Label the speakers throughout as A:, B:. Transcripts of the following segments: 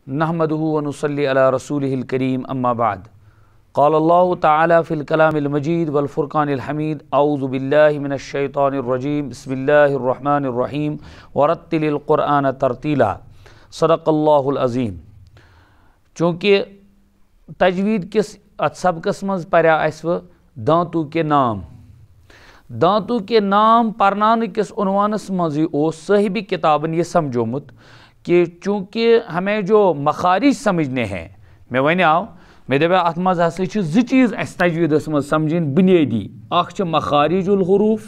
A: نحمده ونصلي على رسوله الكريم أما بعد قال الله تعالى في الكلام المجيد والفرقان الحميد أعوذ بالله من الشيطان الرجيم بسم الله الرحمن الرحيم ورتل القرآن ترتيلا صدق الله العظيم. چونکہ تجوید کس سبقس مز پریا اسو دانتو کے نام پرنان کس عنوانس مز صاحب کتابن یہ سمجھومت کہ چونکہ ہمیں جو مخارج سمجھنے ہیں میں ونیاو میں دپا ات مز ہسا چھ زٕ چیز اس تجویدس مز سمجھن بنیادی اخ چھ مخارج الحروف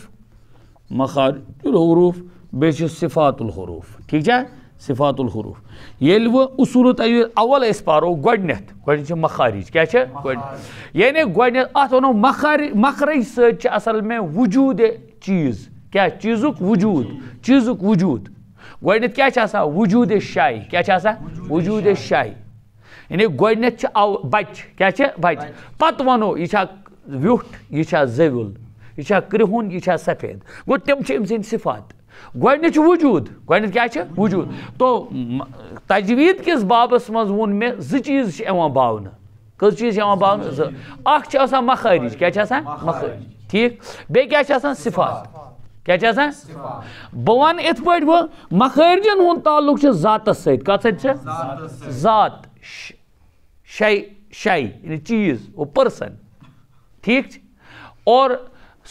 A: بیٚیہِ چھ صفات الحروف. ٹھیک ہے صفات الحروف ییٚلہِ وہ اصول تجوید اول اس پارو گۄڈنیٚتھ چھ مخارج کیا چھ یعنی گۄڈنیٚتھ ات ونو مخرج سۭتۍ چھ اصل میں وجود چیز کیا چیزک وجود گۄڈنیٚتھ کیا چھ آسان وجود شائی کیا چھ آسان وجود شائی یعنی گۄڈنیٚتھ چھ بچ کیا چھ بچ پتہٕ ونو یہ چھا ویوٹھ یہ چھا زوِل یہ چھا کرہُن یہ چھا سفید گو تم چھ أمۍ سٕنٛدۍ صفات گۄڈنیٚتھ چھُ وجود گۄڈنیٚتھ کیا چھ وجود تو تجوید کس بابس مز وون میں زٕ چیز چھ یوان باونہٕ کٔژ چیز یوان باونہٕ زٕ اکھ چھ آسان مخارج کیا چھ آسان مخارج ٹھیک بیٚیہِ کیا چھ آسان صفات کیا چھ آسان بہٕ وَنہٕ یِتھ پٲٹھۍ وۄنۍ مخارجن ہُنٛد تعلق چھُ ذاتس سۭتۍ کتھ سۭتۍ چھُ ذات شے یعنی چیز وہ پرسن ٹھیک اور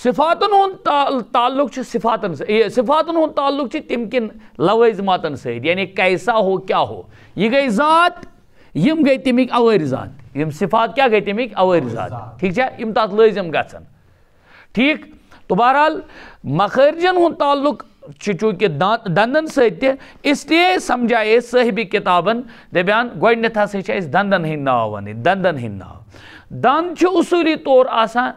A: صفاتن ہُنٛد تعلق چھُ صفاتن صفاتن ہُنٛد تعلق چھُ تِم کٮ۪ن لوازماتن سۭتۍ یعنی کیسا ہو کیا ہو یہ گئی ذات یم گئی تمیک اوٲرۍ یم صفات کیا گئی تمیک اوٲرۍ ٹھیک چھا یم تتھ لٲزم گژھن ٹھیک. تو بہرحال مخارجن ہُنٛد تعلق چونکہ دندن سۭتۍ اس لیے سمجھائے صاحب کتابن دپان گۄڈنیٚتھ ہسا چھِ أسۍ دندن ہٕنٛدۍ ناو وَنٕنۍ دندن ہٕنٛدۍ ناو دند چھُ اصوٗلی طور آسان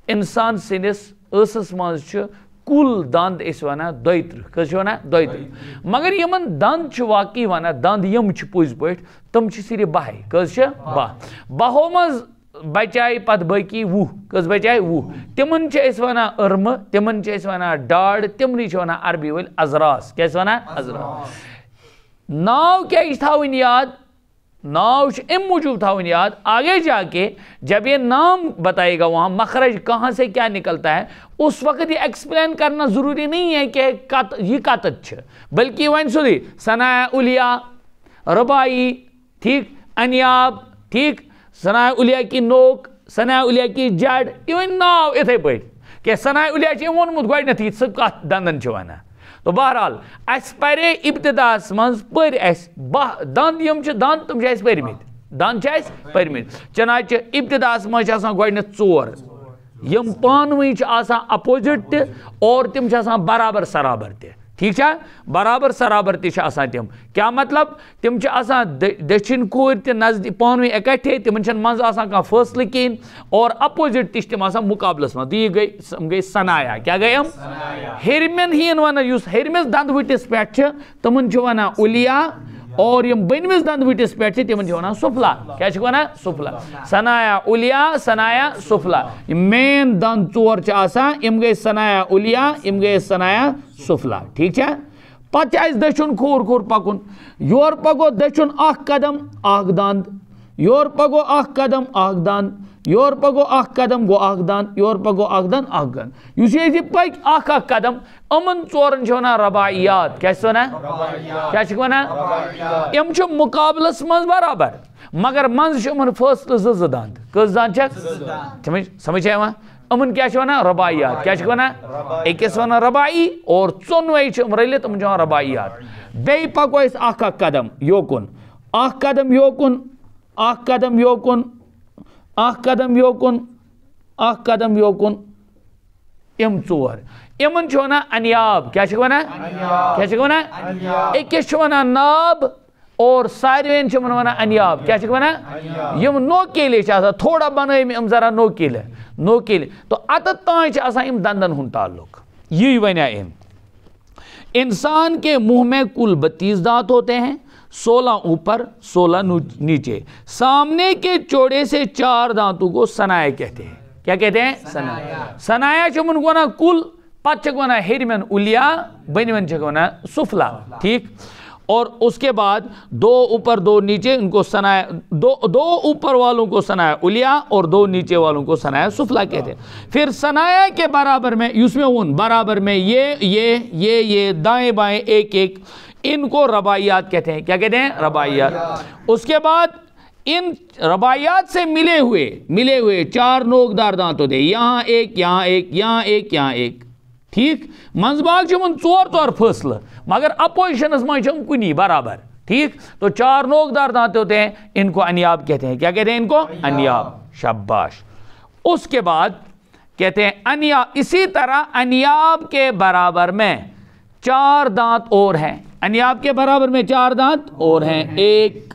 A: انسان سٕنٛدِس ٲسس منٛز چھُ کُل دند أسۍ ونان 32 کٔژ چھِ ونان 32 مگر یمن دند چھُ واقعی ونان دند یم چھِ پٔزۍ پٲٹھۍ تم چھِ صرف 12 کٔژ چھِ 12 منٛز بچائے پتہ باقی 20 کٔژ بچائے 20 تمن چھِ أسۍ ونان ارمہٕ تمن چھِ أسۍ ونان ڈاڈ تمنٕے چھِ ونان عربی وٲلۍ ازراس کیٛاہ چھِ ونان ازراس. ناو کیٛازِ تھاوٕنۍ یاد ناو چھُ امہِ موٗجوٗب تھاوٕنۍ یاد آگے جا کے جب یہ نام بتائے گا وہاں مخرج کہاں سے کیا نکلتا ہے اس وقت یہ ایکسپلین کرنا ضروری نہیں ہے کہ یہ کتت چھ بلکہ ون سیودے ثنایا الیاء ربائی ٹھیک انیاب ٹھیک ثنایا الیاء کی نوک ثنایا الیاء کی جڑ یہ ناو اتھے پٲٹھۍ کہ ثنایا الیاء چھِ ووٚنمُت گۄڈنیٚتھٕے سُہ کتھ دندن چھِ ونان. تو بہرحال اس پرے ابتداس مز پر اس دند یم چھ دند تم چھ اس پرمت دند چھ اس پرمت چنانچہ ابتداس مز چھ آسان گۄڈنیٚتھ 4 یم پانوی چھ آسان اپوزٹ تہ اور تم چھ آسان برابر سرابر تہ ٹھیک چھا برابر سرابر تہ چھ آسان تم کیا مطلب تم چھ آسان دچھن کور تہ نزدیک پانوی اکٹھے تمن چھن منز آسان کا فاصلہ کین اور اپوزٹ تہ تم آسان مقابلس مز یہ گئی ثنایا کیا گئی ہرمن ہین ونان یس ہرمس دند وٹس پہ تمن چھ ونان الیاء اور یم بنمس دند وٹس پہ تمن چھ ونان سفلا کیا چھ ونان سفلا ثنایا الیاء ثنایا سفلا مین دند 4 چھ آسان یم گئی ثنایا الیاء یم گئی ثنایا سفلا ٹھیک چھا. پتہ اس دچھن کھور پکن یور پکو دچھن اخ قدم اخ دند یور پکو اخ قدم اخ دند یور پکو اخ قدم گو اخ دند یور پکو اخ دند اخ گند یس یہ پک اخ قدم امن 4 چھ ونان رباعیات کیا چھ ونان کیا چھ ونان یم چھ مقابلس منز برابر مگر منز چھ امن فاصلہ 2 دند کٔژ دند چھ سمجھ آیا امن کیا چھ ونان رباعیات کیا چھ ونان اکس ونان رباعی اور 4 چھ رلت تم چھ ونان رباعیات. بیٚیہِ پکو أسۍ اکھ قدم یوکُن اکھ قدم یوکُن اکھ قدم یوکُن اکھ قدم یوکُن اکھ قدم یوکُن یم 4 یمن چھ ونان انیاب کیا چھ ونان کیا چھ ونان اکس چھ ونان ناب اور ساروین چھ ونان انیاب کیا چھ ونان یم نوکیلے چھ آسان تھوڑا بنٲیِم یم ذرا نوکیلے تو اتت تانۍ چھ آسان یم دندن ہُنٛد تعلق. یی ونیا انسان کے منہ میں کل 32 دانت ہوتے ہیں 16 اوپر 16 نیچے سامنے کے چوڑے سے 4 دانتوں کو ثنایا کہتے ہیں. کیا کہتے ہیں ثنایا چمن گونا کل پت چھ گونا ہرمن الیاء بنمن چھ گونا سفلا ٹھیک. اور اس کے بعد دو اوپر دو نیچے ان کو ثنایا دو اوپر والوں کو ثنایا علیہ اور دو نیچے والوں کو ثنایا سفلا کہتے ہیں. پھر ثنایا کے برابر میں یسمعون برابر میں یہ دائیں بائیں ایک ایک ان کو رباعیات کہتے ہیں. کیا کہتے ہیں؟ رباعیات. اس کے بعد ان رباعیات سے ملے ہوئے 4 نوکدار دانت ہوتے ہیں. یہاں ایک یہاں ایک یہاں ایک یہاں ایک. ٹھیک منزباگ چمن 4 فاصلہ مگر اپوزیشنس میں چم کنی برابر. ٹھیک تو 4 نوکدار دانت ہوتے ہیں ان کو انیاب کہتے ہیں. کیا کہتے ہیں ان کو؟ انیاب. شاباش. اس کے بعد کہتے ہیں انیاب. اسی طرح انیاب کے برابر میں 4 دانت اور ہیں. انیاب کے برابر میں 4 دانت اور ہیں. 1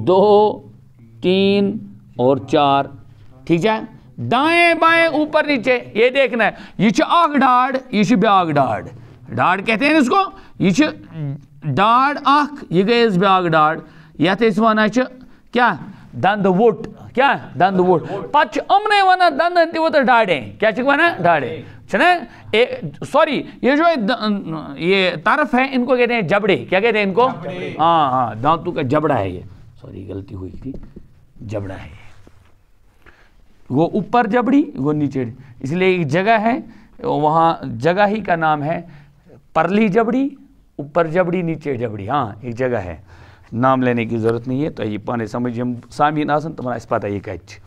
A: 2 3 اور 4. ٹھیک ہے. دائیں بائیں اوپر نیچے یہ دیکھنا ہے. یہ اخ ڈاڑ یہ بیاکھ ڈاڑ. ڈاڑ کہتے ہیں اس کو. یہ ڈاڑ اخ یہ گئی بیاکھ ڈاڑ. یتھ اس ونان کیا دند وٹ. کیا دند وٹ. پتہ امنے ونان دندن تہ وت ڈاڑیں. کیا ونان ڈاڑیں چھنا. سوری یہ جو یہ طرف ہے ان کو کہتے ہیں جبڑے. کیا کہتے ہیں ان کو؟ ہاں دانتوں کا جبڑا ہے یہ. سوری غلطی ہوئی تھی. جبڑا ہے وہ اوپر جبڑی وہ نیچے. اس لیے ایک جگہ ہے وہاں جگہ ہی کا نام ہے پرلی جبڑی اوپر جبڑی نیچے جبڑی. ہاں ایک جگہ ہے نام لینے کی ضرورت نہیں ہے. تو یہ پانے سمجھ سامعین آسن تمہارا اس پتہ یہ کچھ.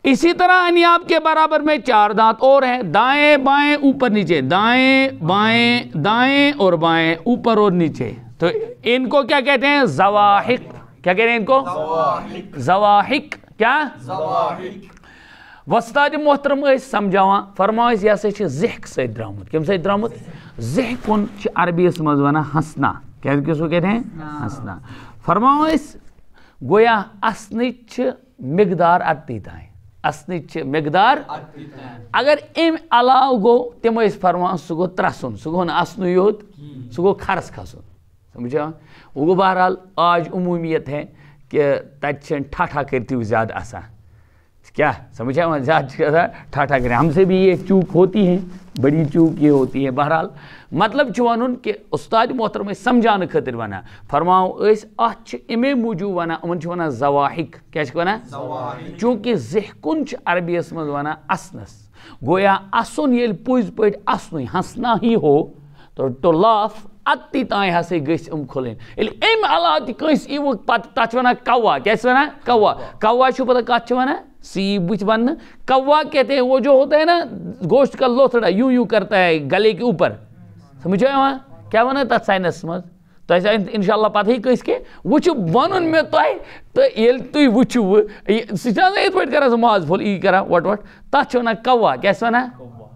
A: اسی طرح انیاب کے برابر میں 4 دانت اور ہیں. دائیں بائیں اوپر نیچے دائیں بائیں دائیں اور بائیں اوپر اور نیچے. تو ان کو کیا کہتے ہیں؟ زواحق. کیا کہتے ہیں ان کو؟ زواحق. کیا؟ وستاد محترم سمجھاوان فرماؤ یہ ہسا زحک سے درامت. کم سے درامت؟ زحکن عربی اس مز ونان ہنسنا. کیا کس کو کہتے ہیں؟ ہنسنا. فرماؤ گویا اسنچ مقدار اتی تائیں. اسنچ مقدار اگر ام علاو گو تم فرمان سہ گو ترسن. سہ گو اسن یوت سہ گو کھرس کھسن. سمجھا. وہ گو بہرحال آج عمومیت ہے کہ تت ٹھاٹھا کرتی ہوئی زیادہ آسان. کیا سمجھا زیادہ ٹھاٹھا کریں. ہم سے بھی یہ چوک ہوتی ہے بڑی چوک یہ ہوتی ہے. بہرحال مطلب ون کہ استاد محترم سمجھانے خاطر ونان فرماؤ ات امے موجود ونان ان ونان زواحق. کیا ونان؟ چونکہ زحکن عربی اس مز ونان اسنس. گویا اسن یل پوز پہ اسن ہنسنا ہی ہو تو ٹو لاف اتی تائیں ہسے گھس کھلن. ام علاوہ تس تک ونان کوا. کیا ونان؟ کوا. کوا پتہ کت ونان سی بت ون. کوا کہتے ہیں وہ جو ہوتا ہے نا گوشت کا لوتھڑا یوں یوں کرتا ہے گلے کے اوپر. سمجھا وہاں کیا ونان تک سائنس مز تہ انشاء اللہ پتہ ہی کس کے وچ ون مے تہ تو یل تھی وچو سہ ات پہ کران سہ ماز پھول یہ کران وٹ وٹ تک ونان کوا. کیا ونان؟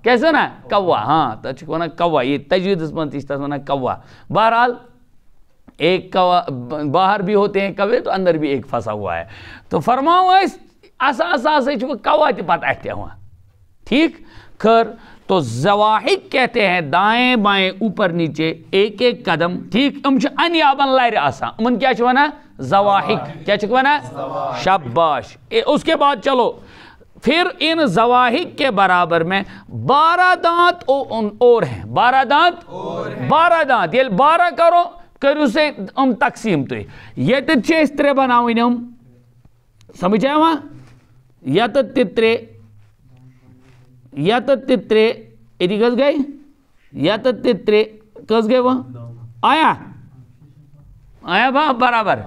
A: کیا ونان؟ کوا. ہاں تک ونان کوا. یہ تجویدس من تہ ونان کوا. بہرحال ایک کوا باہر بھی ہوتے ہیں کوے تو اندر بھی ایک پھنسا ہوا ہے. تو فرماؤ کوا تہ پتہ اتہ ہوا. ٹھیک خیر. تو زواحق کہتے ہیں دائیں بائیں اوپر نیچے ایک ایک قدم. ٹھیک ام انیابن لر آسان. امن کیا ونان؟ زواحق. کیا ونان؟ شاباش. اس کے بعد چلو پھر ان زواحق کے برابر میں 12 دانت اور ہیں. 12 دانت 12 دانت یل 12 کرو کرو سے تقسیم تھی. یہ ترے بناؤن. سمجھا وہاں یت ترے یت ترے یہ کس گئی یت ترے کس گئی وہ آیا آیا با برابر.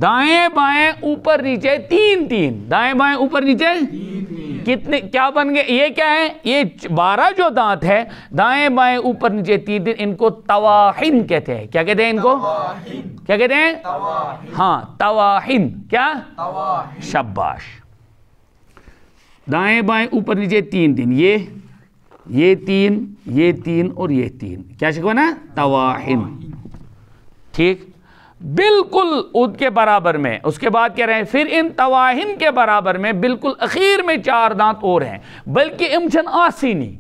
A: دائیں بائیں اوپر نیچے 3 3. دائیں بائیں اوپر نیچے کتنے کیا بن گئے؟ یہ کیا ہے؟ یہ 12 جو دانت ہے دائیں بائیں اوپر نیچے 3 3 ان کو تواحن کہتے ہیں. کیا کہتے ہیں ان کو؟ کیا کہتے ہیں؟ ہاں تواحن. کیا؟ شاباش. دائیں بائیں اوپر نیچے 3 3 یہ 3 یہ 3 اور یہ 3. کیا ونان؟ تواحن. ٹھیک بالکل ان کے برابر میں. اس کے بعد کہہ رہے ہیں پھر ان تواحن کے برابر میں بالکل اخیر میں 4 دانت اور ہیں. بلکہ ام چھن آسینی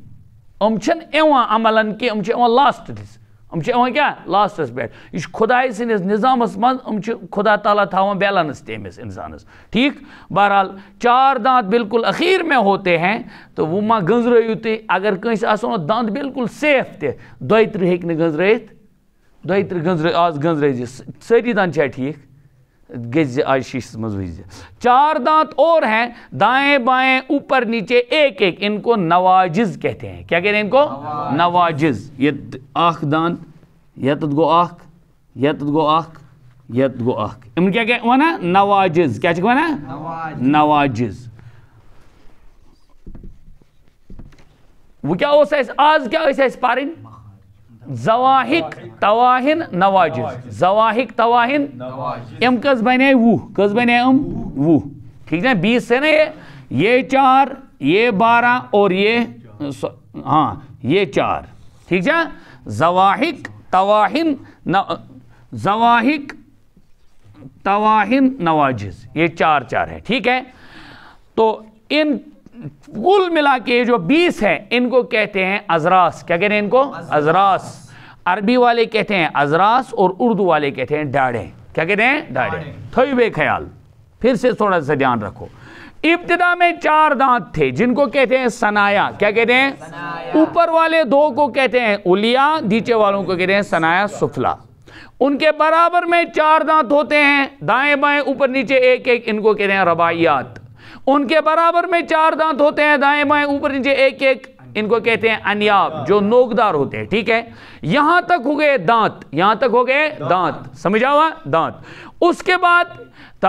A: ام چھن ایوان عملن کہ ام چھ ایوان لاسٹس. ام چھ ایوان کیا؟ لاسٹس پہ. یہ خدای سندس نظامس من ام چھ خدا تعالیٰ تھاوان بیلنس تمس انسانس. ٹھیک بہرحال 4 دانت بالکل اخیر میں ہوتے ہیں. تو وہ ما گنزرائیو تھی اگر کنس آسو دانت بالکل سیف تہ 32 ہیک نہ گنزرائیت 23 گنزر آز گنزر ساری دان چھا ٹھیک گز آج شیشس مز وز 4 دانت اور ہیں دائیں بائیں اوپر نیچے ایک ایک ان کو نواجز کہتے ہیں کیا کہتے ہیں ان کو نواجز یہ آخ دانت یتت گو آخ یتت گو آخ یت گو آخ ان کیا کہ ونا نواجز کیا چھک ونا نواجز وہ کیا ہوتا ہے آج کیا ہوتا ہے پارن زواحق تواہن نواجز زواحق تواہن ام کس بنے وہ کس بنے وہ ٹھیک ہے 20 سے نا یہ 4 یہ 12 اور یہ ہاں یہ 4 ٹھیک ہے زواحق تواہن زواحق تواہن نواجز یہ 4 ہے ٹھیک ہے تو ان کل ملا کے جو 20 ہیں ان کو کہتے ہیں ازراس کیا کہتے ہیں ان کو ازراس عربی والے کہتے ہیں ازراس اور اردو والے کہتے ہیں ڈاڑے کیا کہتے ہیں ڈاڑے تھوڑی بے خیال پھر سے تھوڑا سا دھیان رکھو ابتدا میں 4 دانت تھے جن کو کہتے ہیں سنایا کیا کہتے ہیں اوپر والے 2 کو کہتے ہیں علیا نیچے والوں کو کہتے ہیں سنایا سفلا ان کے برابر میں 4 دانت ہوتے ہیں دائیں بائیں اوپر نیچے ایک ایک ان کو کہتے ہیں رباعیات ان کے برابر میں 4 دانت ہوتے ہیں دائیں بائیں اوپر نیچے ایک ایک ان کو کہتے ہیں انیاب جو نوکدار ہوتے ہیں ٹھیک ہے یہاں تک ہو گئے دانت یہاں تک ہو گئے دانت سمجھا ہوا دانت اس کے بعد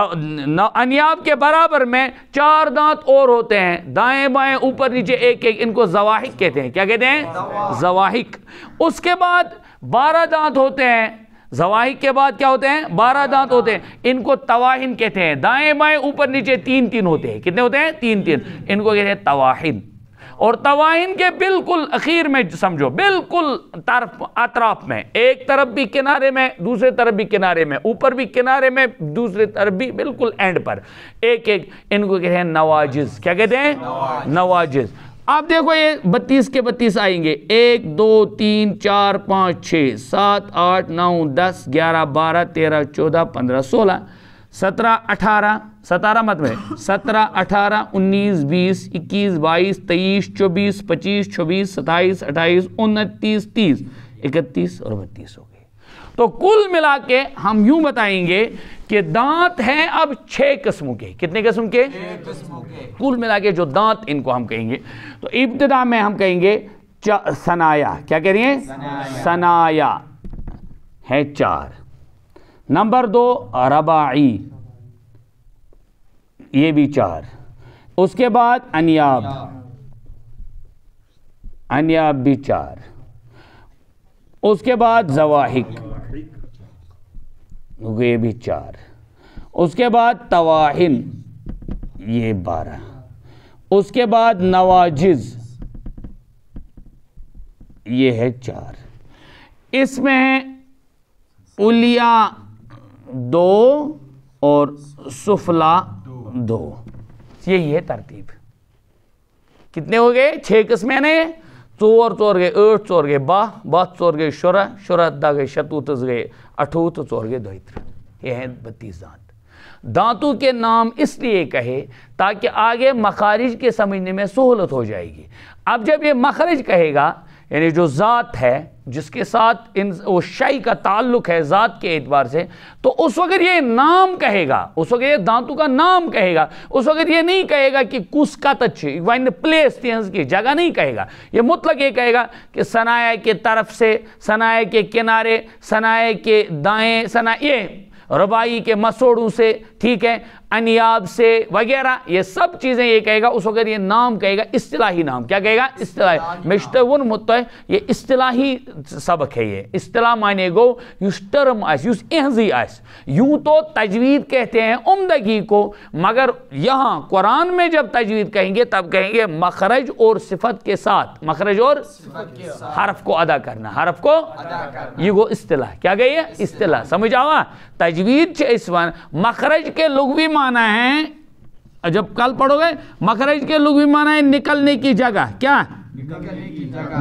A: انیاب کے برابر میں 4 دانت اور ہوتے ہیں دائیں بائیں اوپر نیچے ایک ایک ان کو زواحق کہتے ہیں کیا کہتے ہیں زواحق اس کے بعد 12 دانت ہوتے ہیں زواحق کے بعد کیا ہوتے ہیں 12 دانت ہوتے ہیں ان کو تواہن کہتے ہیں دائیں بائیں اوپر نیچے 3 ہوتے ہیں کتنے ہوتے ہیں 3 ان کو کہتے ہیں تواہن اور تواہن کے بالکل اخیر میں سمجھو بالکل طرف اطراف میں ایک طرف بھی کنارے میں دوسرے طرف بھی کنارے میں اوپر بھی کنارے میں دوسرے طرف بھی بالکل اینڈ پر ایک ایک ان کو کہتے ہیں نواجز کیا کہتے ہیں نواجز آپ دیکھو یہ 32 کے 32 آئیں گے 1 2 3 4 5 6 7 8 9 10 11 12 13 14 15 16 17 18 17 مت میں 17 18 19 20 21 22 23 24 25 26 27 28 29 30 31 اور 32 ہو گئے تو کل ملا کے ہم یوں بتائیں گے کہ دانت ہیں اب 6 قسموں کے کتنے قسم کے کل ملا کے جو دانت ان کو ہم کہیں گے تو ابتدا میں ہم کہیں گے سنایا کیا کہہ رہی ہیں سنایا ہے 4 نمبر 2 رباعی یہ بھی 4 اس کے بعد انیاب انیاب بھی 4 اس کے بعد زواحق یہ بھی 4 اس کے بعد تواہن یہ 12 اس کے بعد نواجز یہ ہے 4 اس میں ہے علیا 2 اور سفلا 2 یہی ہے ترتیب کتنے ہو گئے 6 قسمیں نے 4 4 گئے 8 4 گئے 12 4 گئے 16 10 گئے 37 گئے 28 4 گئے 32 یہ ہیں 32 دانت دانتوں کے نام اس لیے کہے تاکہ آگے مخارج کے سمجھنے میں سہولت ہو جائے گی اب جب یہ مخرج کہے گا یعنی جو ذات ہے جس کے ساتھ وہ شے کا تعلق ہے ذات کے اعتبار سے تو اس وقت یہ نام کہے گا اس وقت یہ دانتوں کا نام کہے گا اس وقت یہ نہیں کہے گا کہ کس کا تچ وائن پلیس کی جگہ نہیں کہے گا یہ مطلق یہ کہے گا کہ صنایع کے طرف سے صنایع کے کنارے صنایع کے دائیں یہ ربائی کے مسوڑوں سے ٹھیک ہے انیاب سے وغیرہ یہ سب چیزیں یہ کہے گا اس وقت یہ نام کہے گا اصطلاحی نام کیا کہے گا اصطلاحی مشتون متع یہ اصطلاحی سبق ہے یہ اصطلاح معنی گو یس ٹرم آس یس اہنزی آس یوں تو تجوید کہتے ہیں عمدگی کو مگر یہاں قرآن میں جب تجوید کہیں گے تب کہیں گے مخرج اور صفت کے ساتھ مخرج اور حرف کو ادا کرنا حرف کو یہ گو اصطلاح کیا گئی ہے اصطلاح سمجھ آوا تجوید اس مخرج کے لغوی معنی ہیں جب کل پڑھو گے مخرج کے لغوی معنی ہے نکلنے کی جگہ کیا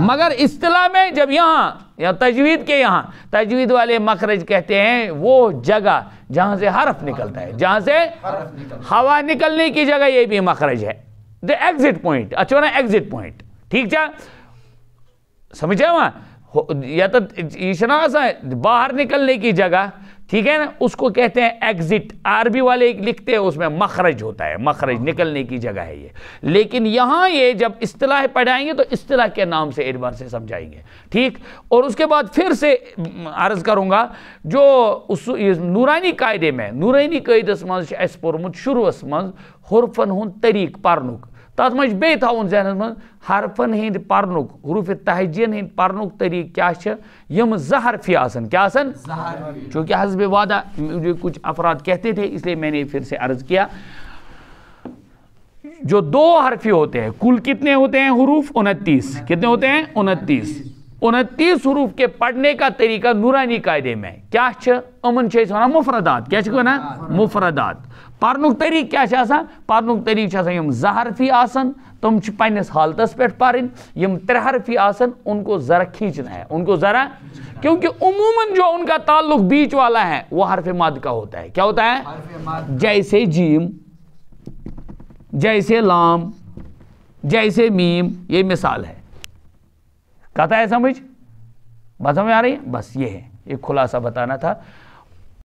A: مگر اصطلاح میں جب یہاں تجوید کے یہاں تجوید والے مخرج کہتے ہیں وہ جگہ جہاں سے حرف نکلتا ہے جہاں سے ہوا نکلنے کی جگہ یہ بھی مخرج ہے ایگزٹ پوائنٹ اچھا نا ایگزٹ پوائنٹ ٹھیک ہے سمجھے وہاں یا تو باہر نکلنے کی جگہ، ٹھیک ہے نا، اس کو کہتے ہیں ایگزٹ. عربی والے لکھتے ہیں اس میں مخرج ہوتا ہے، مخرج نکلنے کی جگہ ہے یہ. لیکن یہاں یہ جب اصطلاح پڑھائیں گے تو اصطلاح کے نام سے اعتبار سے سمجھائیں گے، ٹھیک. اور اس کے بعد پھر سے عرض کروں گا جو نورانی قاعدے میں، نورانی قاعدس مز اس پورمت شروعس مز حرفن ہند طریق پرنک، تات مجھ بے تھاون ذہنس من حرفن ہند پرنک، حروف تہجین ہند پرنک طریق کیا چھ، یم زحرفی آسن، کیا آسن؟ چونکہ حسب وعدہ مجھے کچھ افراد کہتے تھے اس لیے میں نے پھر سے عرض کیا. جو 2 حرفی ہوتے ہیں، کل کتنے ہوتے ہیں حروف؟ 29. کتنے ہوتے ہیں؟ 29. 29 حروف کے پڑھنے کا طریقہ نورانی قاعدے میں کیا چھ؟ امن چھ ونان مفردات. کیا چھ ونان؟ مفردات. پرنک طریق کیا چھ آسان؟ پرنک طریق چھ آسان یم زحرفی آسان، تم چھ پنس حالتس پہ پرن. یم 3 حرفی آسان ان کو ذرا کھینچنا ہے، ان کو ذرا، کیونکہ عموماً جو ان کا تعلق بیچ والا ہے وہ حرف مد کا ہوتا ہے. کیا ہوتا ہے؟ جیسے جیم، جیسے لام، جیسے میم، یہ مثال ہے. کہتا ہے سمجھ؟ بات سمجھ آ رہی ہے؟ بس یہ ہے، ایک خلاصہ بتانا تھا.